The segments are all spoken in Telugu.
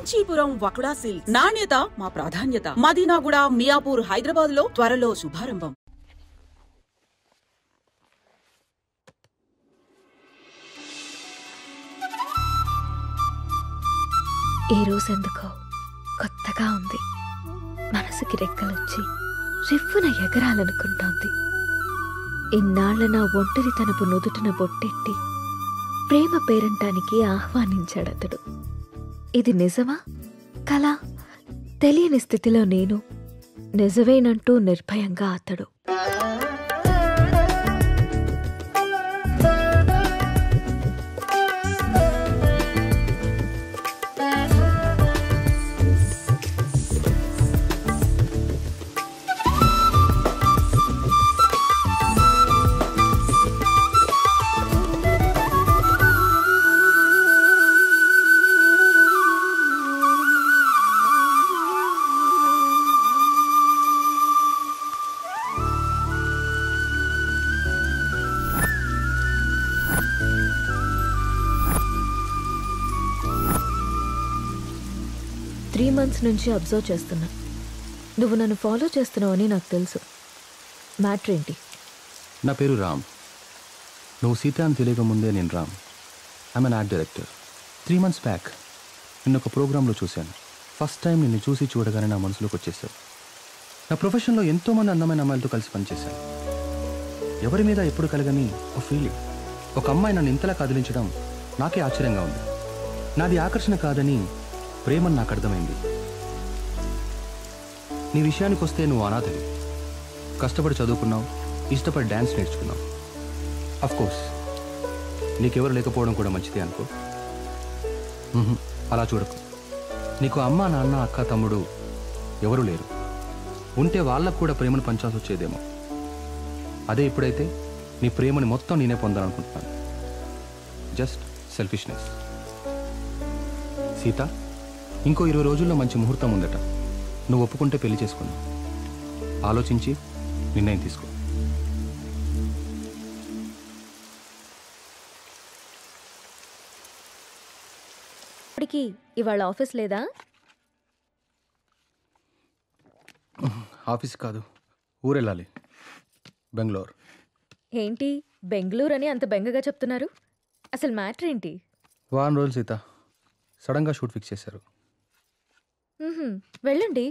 కాంచీపురం వకుడా సిల్క్స్. నాణ్యత మా ప్రాధాన్యత. మదీనాగూడ, మియాపూర్, హైదరాబాద్ లో త్వరలో శుభారంభం. ఈ రోజెందుకో కొత్తగా ఉంది. మనసుకి రెక్కలొచ్చి రివ్వున ఎగరాలనుకుంటోంది. ఇన్నాళ్ల నా ఒంటరితనపు నుదుటిన బొట్టెట్టి ప్రేమ పేరంటానికి ఆహ్వానించాడతడు. ఇది నిజమా కలా తెలియని స్థితిలో నేను, నిజమేనంటూ నిర్భయంగా అతడు. months నుంచి అబ్జర్వ్ చేస్తున్నా. నువ్వు నన్ను ఫాలో చేస్తున్నావని నాకు తెలుసు. మ్యాటర్ ఏంటి? నా పేరు రామ్. నువ్వు సీత అని తెలియక ముందే నేను Ram. I'm an art director. 3 months back నిన్న ఒక ప్రోగ్రాంలో చూశాను. ఫస్ట్ టైం నిన్ను చూసి చూడగానే నా మనసులోకి వచ్చేసావు. నా ప్రొఫెషన్లో ఎంతోమంది అందమైన అమ్మాయిలతో కలిసి పనిచేశాను. ఎవరి మీద ఎప్పుడు కలగని ఒక ఫీలింగ్. ఒక అమ్మాయి నన్ను ఇంతలా కదిలించడం నాకే ఆశ్చర్యంగా ఉంది. నాది ఆకర్షణ కాదని ప్రేమని నాకు అర్థమైంది. నీ విషయానికి వస్తే నువ్వు అనాథవి. కష్టపడి చదువుకున్నావు, ఇష్టపడి డ్యాన్స్ నేర్చుకున్నావు. అఫ్కోర్స్ నీకెవరు లేకపోవడం కూడా మంచిదే అనుకో. అలా చూడకు. నీకు అమ్మ, నాన్న, అక్క, తమ్ముడు ఎవరూ లేరు. ఉంటే వాళ్ళకు కూడా ప్రేమను పంచాల్సి వచ్చేదేమో. అదే ఇప్పుడైతే నీ ప్రేమని మొత్తం నేనే పొందాలనుకుంటున్నాను. Just selfishness. సీత, ఇంకో 20 రోజుల్లో మంచి ముహూర్తం ఉందట. నువ్వు ఒప్పుకుంటే పెళ్లి చేసుకున్నావు. ఆలోచించి నిర్ణయం తీసుకో. ఇప్పటికి ఇవాళ ఆఫీస్ లేదా? ఆఫీస్ కాదు, ఊరెళ్ళాలి. బెంగళూరు. ఏంటి బెంగళూరు అని అంత బెంగగా చెప్తున్నారు? అసలు మ్యాటర్ ఏంటి? 1 వారం రోజులు సీత. సడన్గా షూట్ ఫిక్స్ చేశారు. వెళ్ళండి.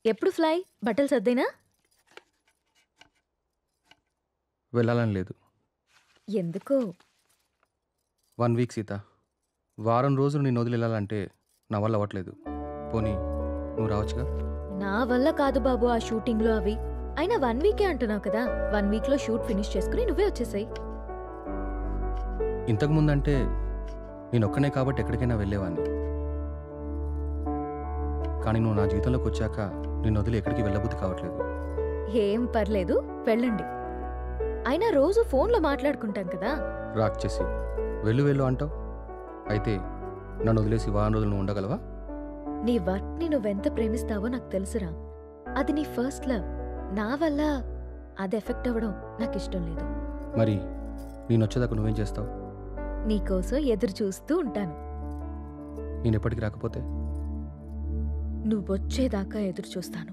ఎప్పుడు ఫ్లై? బట్టలు సర్దేనా? వెళ్ళాలని లేదు. ఎందుకో? 1 వీక్ సీత. 1 వారం రోజులు నేను వదిలి వెళ్ళాలంటే నా వల్ల అవ్వట్లేదు. పోనీ నువ్వు రావచ్చుగా? నా వల్ల కాదు బాబు ఆ షూటింగ్లో అవి. అయినా 1 వీకే అంటున్నావు కదా. 1 వీక్లో షూట్ ఫినిష్ చేసుకుని నువ్వే వచ్చేసాయి. ఇంతకుముందంటే నేను ఒక్కనే కాబట్టి ఎక్కడికైనా వెళ్ళేవాడిని. కానీ నువ్వు నా జీవితంలోకి వచ్చాక నిన్ను వదిలి ఎక్కడికి వెళ్ళబుద్ధి కావట్లేదు. ఏం పర్లేదు, వెళ్ళండి. అయినా రోజు ఫోన్లో మాట్లాడుకుంటాం కదా. రాక్ చేసి వెళ్ళు వెళ్ళు అంటావు. అయితే నన్ను వదిలేసి 1 వారం రోజులు నువ్వు ఉండగలవా? నీ వర్క్ని నువ్వెంత ప్రేమిస్తావో నాకు తెలుసురా. అది నీ ఫస్ట్ లవ్. నా వల్ల అది ఎఫెక్ట్ అవ్వడం నాకు ఇష్టం లేదు. మరి నేను వచ్చేదాకా నువ్వేం చేస్తావు? నీకోసం ఎదురు చూస్తూ ఉంటాను. నేను ఎప్పటికి రాకపోతే? నువ్వొచ్చేదాకా ఎదురు చూస్తాను.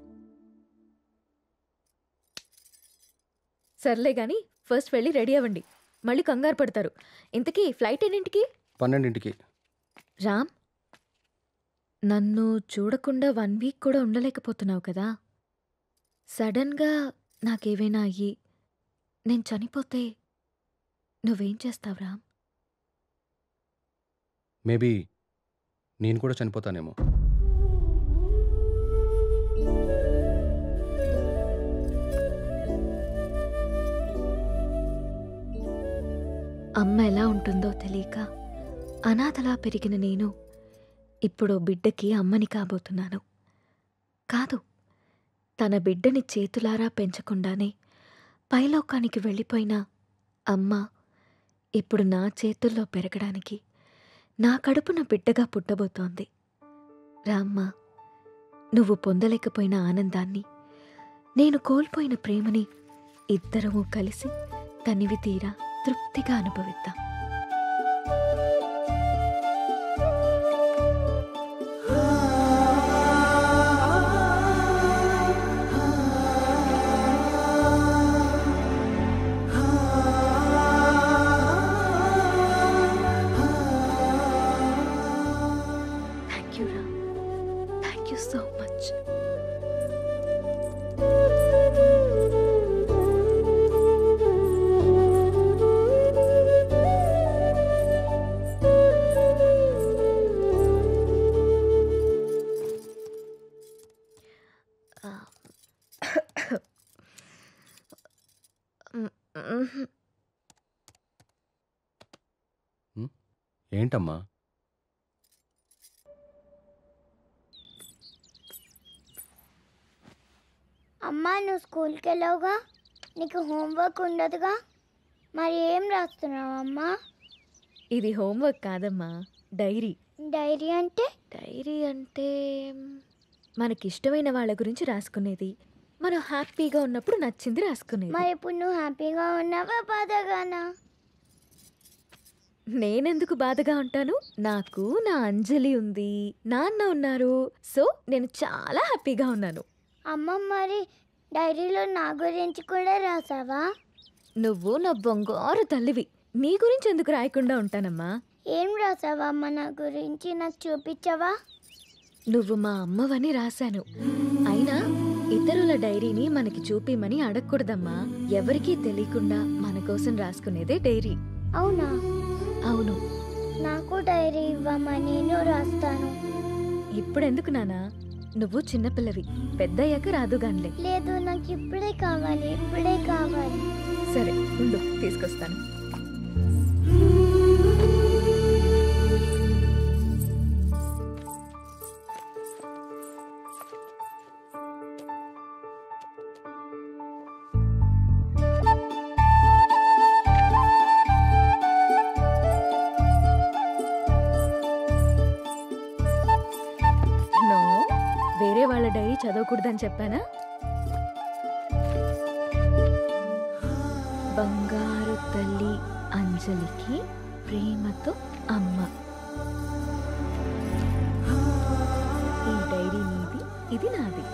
సర్లే గాని ఫస్ట్ వెళ్ళి రెడీ అవ్వండి. మళ్ళీ కంగారు పడతారు. ఇంతకీ ఫ్లైట్ ఎన్నింటికి? 12ంటికి. రామ్, నన్ను చూడకుండా 1 వీక్ కూడా ఉండలేకపోతున్నావు కదా. సడన్గా నాకేవైనా అయ్యి నేను చనిపోతే నువ్వేం చేస్తావు రామ్? మేబీ నేను కూడా చనిపోతానేమో. అమ్మ ఎలా ఉంటుందో తెలియక అనాథలా పెరిగిన నేను ఇప్పుడు బిడ్డకి అమ్మని కాబోతున్నాను. కాదు, తన బిడ్డని చేతులారా పెంచకుండానే పైలోకానికి వెళ్ళిపోయిన అమ్మ ఇప్పుడు నా చేతుల్లో పెరగడానికి నా కడుపున బిడ్డగా పుట్టబోతోంది. రామ్మ, నువ్వు పొందలేకపోయిన ఆనందాన్ని, నేను కోల్పోయిన ప్రేమని ఇద్దరము కలిసి తనివి తీరా తృప్తిగా అనుభవిద్దాం. యూ రా, థ్యాంక్ యూ సో మచ్. ఏంటమ్మా? అమ్మా, నువ్వు స్కూల్కి వెళ్ళావుగా, నీకు హోంవర్క్ ఉండదుగా, మరి ఏం రాస్తున్నావు అమ్మా? ఇది హోంవర్క్ కాదమ్మా, డైరీ. డైరీ అంటే? డైరీ అంటే మనకిష్టమైన వాళ్ళ గురించి రాసుకునేది. మనం హ్యాపీగా ఉన్నప్పుడు నచ్చింది రాసుకునేది. మరి ఇప్పుడు నువ్వు హ్యాపీగా ఉన్నావా, బాధగానా? నేనెందుకు బాధగా ఉంటాను? నాకు నా అంజలి ఉంది, నాన్న ఉన్నారు. సో నేను చాలా హ్యాపీగా ఉన్నాను. అమ్మ, మరి డైరీలో నా గురించి కూడా రాసావా? నువ్వు నా బంగారు తల్లివి, నీ గురించి ఎందుకు రాయకుండా ఉంటానమ్మా? ఏం రాసావా అమ్మ నా గురించి, నాకు చూపించవా? నువ్వు మా అమ్మవని రాశాను. అయినా ఇతరుల డైరీని మనకి చూపిమని అడగకూడదమ్మా. ఎవరికీ తెలియకుండా మన కోసం రాసుకునేదే డైరీ. అవునా? అవును. నాకు డైరీ ఇవ్వమ్మా, నేను రాస్తాను. ఇప్పుడెందుకు నానా? నువ్వు చిన్నపిల్లవి, పెద్దయ్యాక రాదుగాన్లే. లేదు, నాకు ఇప్పుడే కావాలి, ఇప్పుడే కావాలి. సరే ఉండు, తీసుకొస్తాను. నో, వేరే వాళ్ళ డైరీ చదవకూడదని చెప్పానా? బంగారు తల్లి అంజలికి ప్రేమతో అమ్మ. ఈ డైరీ నీది, ఇది నాది.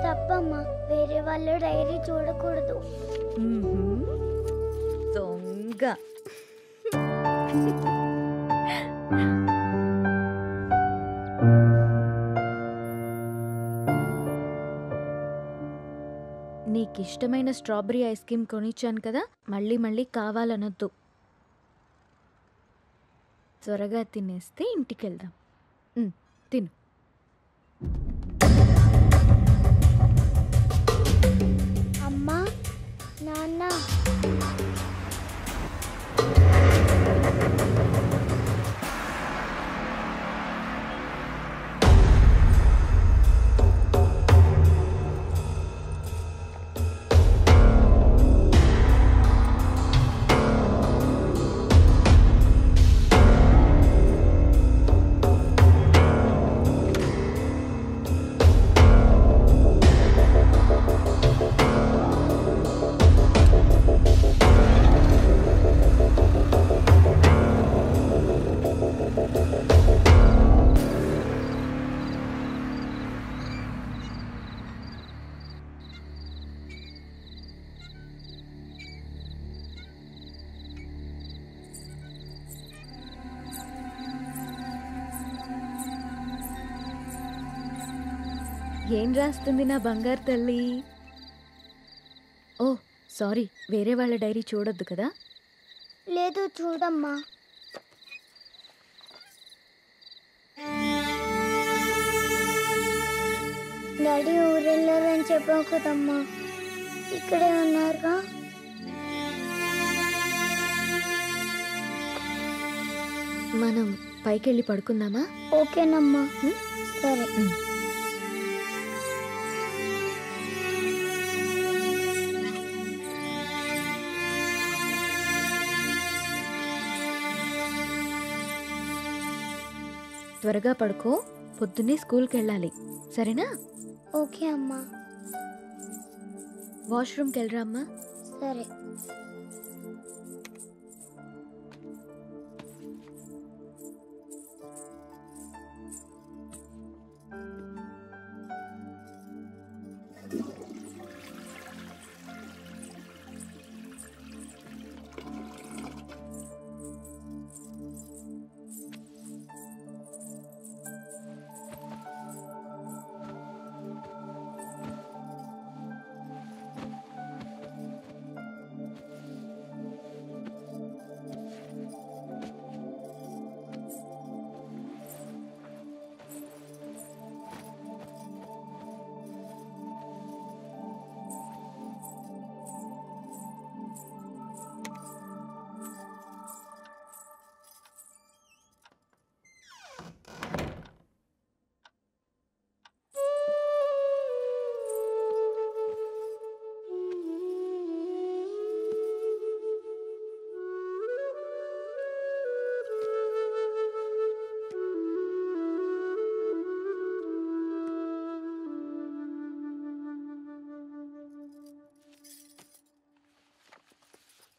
తప్పమ్మా, వేరే వాళ్ళ డైరీ చూడకూడదు. దొంగ. నీకిష్టమైన స్ట్రాబెరీ ఐస్ క్రీమ్ కొనిచ్చాను కదా, మళ్ళీ మళ్ళీ కావాలనొద్దు. త్వరగా తినేస్తే ఇంటికెళ్దాం. తిను. అమ్మా, నాన్న, ఏం రాస్తుంది నా బంగారు తల్లి? ఓ సారీ, వేరే వాళ్ళ డైరీ చూడొద్దు కదా. లేదు, చూడమ్మా. డాడీ ఊరెళ్ళారని చెప్పావు కదమ్మా, ఇక్కడే ఉన్నారుగా. మనం పైకెళ్ళి పడుకుందామా? ఓకేనమ్మా. సరే. త్వరగా పడుకో, పొద్దున్నే స్కూల్కి వెళ్ళాలి, సరేనా? ఓకే అమ్మా. వాష్రూమ్కి వెళ్ళరా అమ్మా. సరే.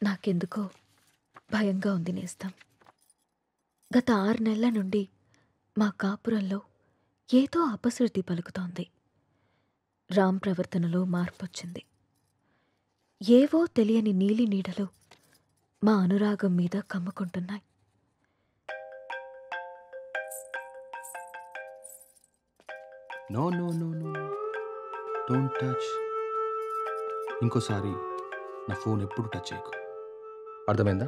నాకెందుకో భయంగా ఉంది నేస్తం. గత 6 నెలల నుండి మా కాపురంలో ఏదో అపశృతి పలుకుతోంది. రామ్ ప్రవర్తనలో మార్పొచ్చింది. ఏవో తెలియని నీలి నీడలు మా అనురాగం మీద కమ్ముకుంటున్నాయి. No no no no don't touch. ఇంకోసారి నా ఫోన్ ఎప్పుడు టచ్ చేయకు, అర్థమైందా?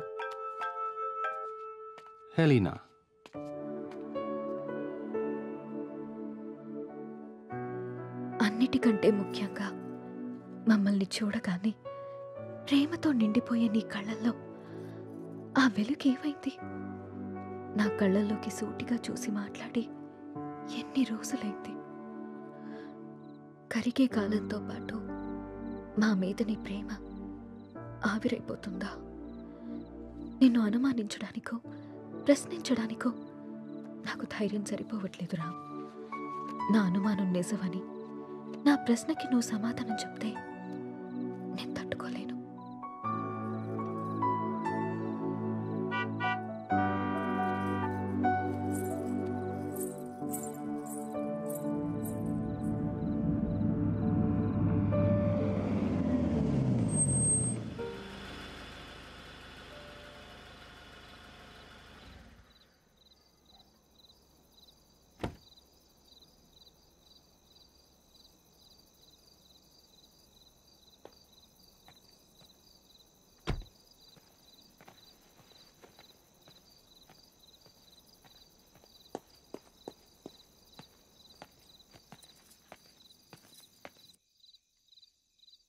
హెలీనా, అన్నిటికంటే ముఖ్యంగా మమ్మల్ని చూడగానే ప్రేమతో నిండిపోయే నీ కళ్ళల్లో ఆ వెలుగేమైంది? నా కళ్ళల్లోకి సూటిగా చూసి మాట్లాడి ఎన్ని రోజులైంది? కరిగే కాలంతో పాటు మా మీద నీ ప్రేమ ఆవిరైపోతుందా? నిన్ను అనుమానించడానికో ప్రశ్నించడానికో నాకు ధైర్యం సరిపోవట్లేదు రామ్. నా అనుమానం నిజమని, నా ప్రశ్నకి నువ్వు సమాధానం చెప్తే